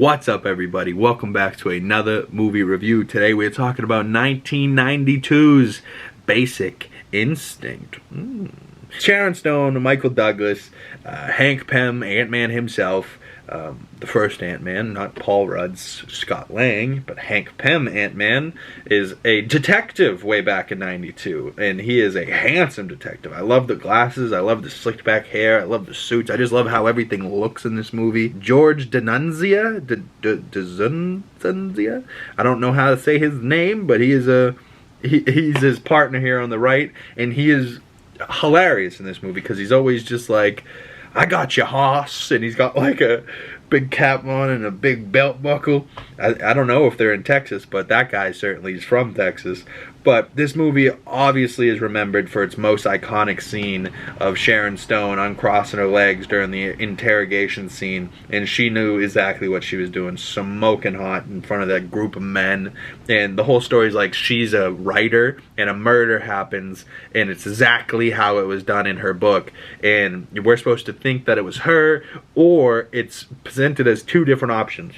What's up, everybody? Welcome back to another movie review. Today we're talking about 1992's Basic Instinct. Sharon Stone, Michael Douglas, Hank Pym, Ant-Man himself, the first Ant-Man, not Paul Rudd's Scott Lang, but Hank Pym Ant-Man is a detective way back in 92, and he is a handsome detective. I love the glasses, I love the slicked back hair, I love the suits, I just love how everything looks in this movie. George D'Annunzia, I don't know how to say his name, but he is he's his partner here on the right, and he is hilarious in this movie because he's always just like, I got you, hoss, and he's got like a big cap on and a big belt buckle. I don't know if they're in Texas, but that guy certainly is from Texas. But this movie obviously is remembered for its most iconic scene of Sharon Stone uncrossing her legs during the interrogation scene, and she knew exactly what she was doing, smoking hot in front of that group of men. And the whole story is like she's a writer and a murder happens, and it's exactly how it was done in her book, and we're supposed to think that it was her, or it's presented as two different options.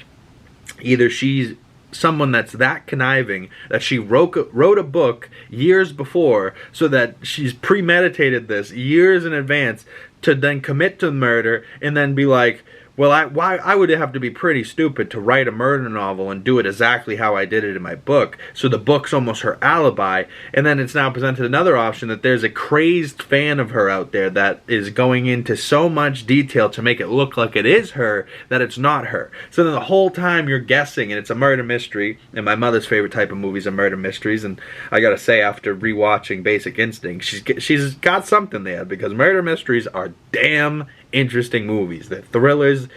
Either she's someone that's that conniving that she wrote a book years before, so that she's premeditated this years in advance to then commit to murder, and then be like, well, I would have to be pretty stupid to write a murder novel and do it exactly how I did it in my book, so the book's almost her alibi. And then it's now presented another option that there's a crazed fan of her out there that is going into so much detail to make it look like it is her that it's not her. So then the whole time you're guessing, and it's a murder mystery, and my mother's favorite type of movies are murder mysteries, and I gotta say, after rewatching Basic Instinct, she's got something there, because murder mysteries are damn interesting movies. They're thrillers.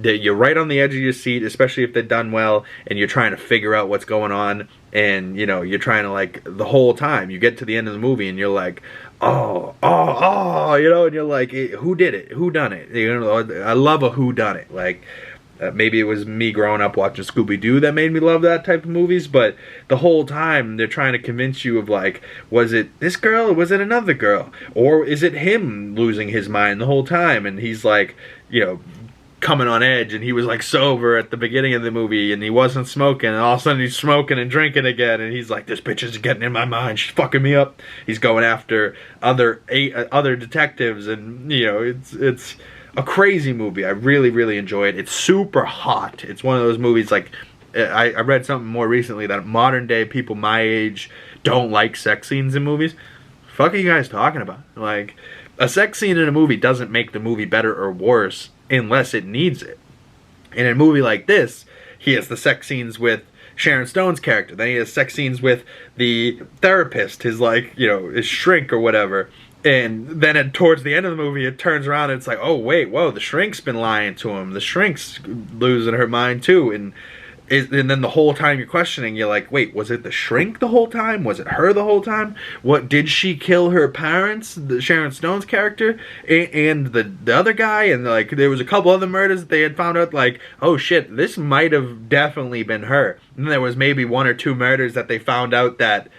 You're right on the edge of your seat, especially if they're done well, and you're trying to figure out what's going on, and you're trying to, like, the whole time you get to the end of the movie and you're like, oh, and you're like, who did it? Who done it? I love a who done it. Like, maybe it was me growing up watching Scooby-Doo that made me love that type of movies, but the whole time they're trying to convince you of, like, was it this girl or was it another girl? Or is it him losing his mind the whole time? And he's like, coming on edge, and he was like sober at the beginning of the movie, and he wasn't smoking, and all of a sudden he's smoking and drinking again, and he's like, this bitch is getting in my mind, she's fucking me up. He's going after other detectives, and it's a crazy movie. I really, really enjoy it. It's super hot. It's one of those movies, like, I read something more recently that modern day people my age don't like sex scenes in movies. Fuck are you guys talking about? Like, a sex scene in a movie doesn't make the movie better or worse unless it needs it. In a movie like this, he has the sex scenes with Sharon Stone's character. Then he has sex scenes with the therapist, his shrink or whatever. And then towards the end of the movie, it turns around and it's like, oh, wait, whoa, the shrink's been lying to him. The shrink's losing her mind, too. And then the whole time you're questioning, you're like, wait, was it the shrink the whole time? Was it her the whole time? What, did she kill her parents, the Sharon Stone's character, and the other guy? And, like, there was a couple other murders that they had found out, like, oh, shit, this might have definitely been her. And then there was maybe one or two murders that they found out that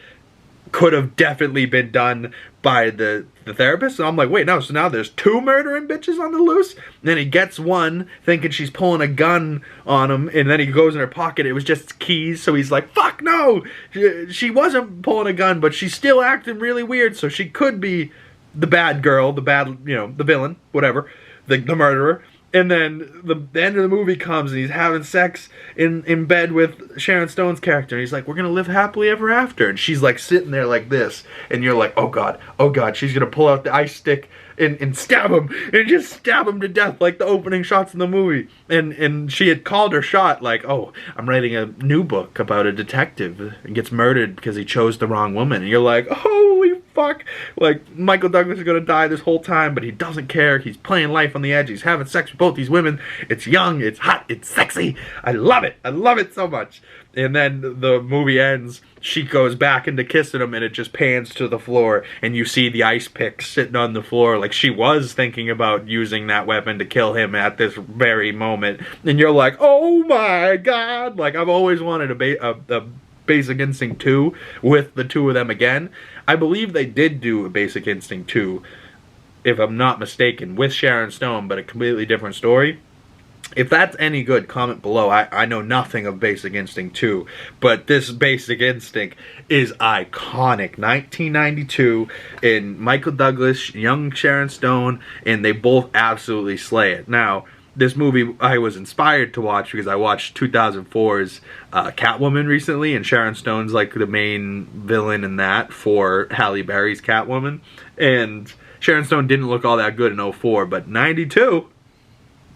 could have definitely been done by the therapist. And I'm like, wait, no, so now there's two murdering bitches on the loose? And then he gets one thinking she's pulling a gun on him, and then he goes in her pocket, it was just keys, so he's like, fuck no, she wasn't pulling a gun, but she's still acting really weird, so she could be the bad girl, the villain, whatever, the murderer. And then the end of the movie comes, and he's having sex in bed with Sharon Stone's character. And he's like, we're going to live happily ever after. And she's like sitting there like this. And you're like, oh God, she's going to pull out the ice stick and stab him. And just stab him to death like the opening shots in the movie. And she had called her shot like, oh, I'm writing a new book about a detective and gets murdered because he chose the wrong woman. And you're like, holy fuck. Like, Michael Douglas is going to die this whole time, but he doesn't care. He's playing life on the edge. He's having sex with both these women. It's young, it's hot, it's sexy. I love it. I love it so much. And then the movie ends, she goes back into kissing him, and it just pans to the floor, and you see the ice pick sitting on the floor, like she was thinking about using that weapon to kill him at this very moment. And you're like, oh my God. Like, I've always wanted a Basic Instinct 2 with the two of them again. I believe they did do a Basic Instinct 2, if I'm not mistaken, with Sharon Stone, but a completely different story. If that's any good, comment below. I know nothing of Basic Instinct 2, but this Basic Instinct is iconic. 1992, and Michael Douglas, young Sharon Stone, and they both absolutely slay it. Now, this movie I was inspired to watch because I watched 2004's Catwoman recently, and Sharon Stone's like the main villain in that for Halle Berry's Catwoman. And Sharon Stone didn't look all that good in 04, but 92...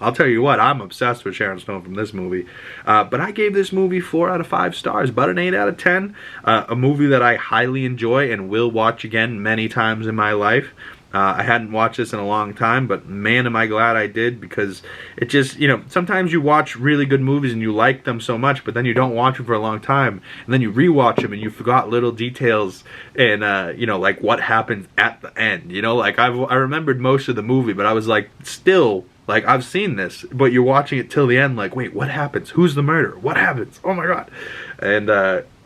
I'll tell you what, I'm obsessed with Sharon Stone from this movie. But I gave this movie 4 out of 5 stars, about an 8 out of 10. A movie that I highly enjoy and will watch again many times in my life. I hadn't watched this in a long time, but man, am I glad I did, because it just, you know, sometimes you watch really good movies and you like them so much, but then you don't watch them for a long time, and then you rewatch them and you forgot little details and, you know, like what happens at the end. You know, like I remembered most of the movie, but I was like, still... like, I've seen this, but you're watching it till the end, like, wait, what happens? Who's the murderer? What happens? Oh my god. And,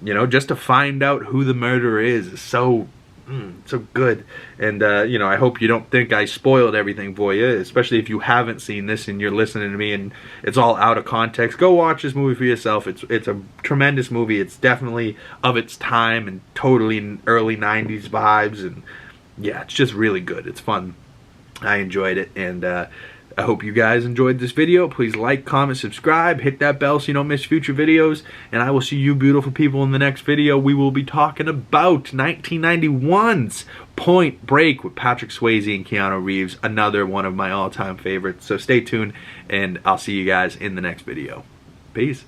you know, just to find out who the murderer is so, so good. And, you know, I hope you don't think I spoiled everything for you, especially if you haven't seen this and you're listening to me and it's all out of context. Go watch this movie for yourself. It's a tremendous movie. It's definitely of its time and totally early 90s vibes. And, yeah, it's just really good. It's fun. I enjoyed it, and, I hope you guys enjoyed this video. Please like, comment, subscribe, hit that bell so you don't miss future videos, and I will see you beautiful people in the next video. We will be talking about 1991's Point Break with Patrick Swayze and Keanu Reeves, another one of my all-time favorites. So stay tuned, and I'll see you guys in the next video. Peace.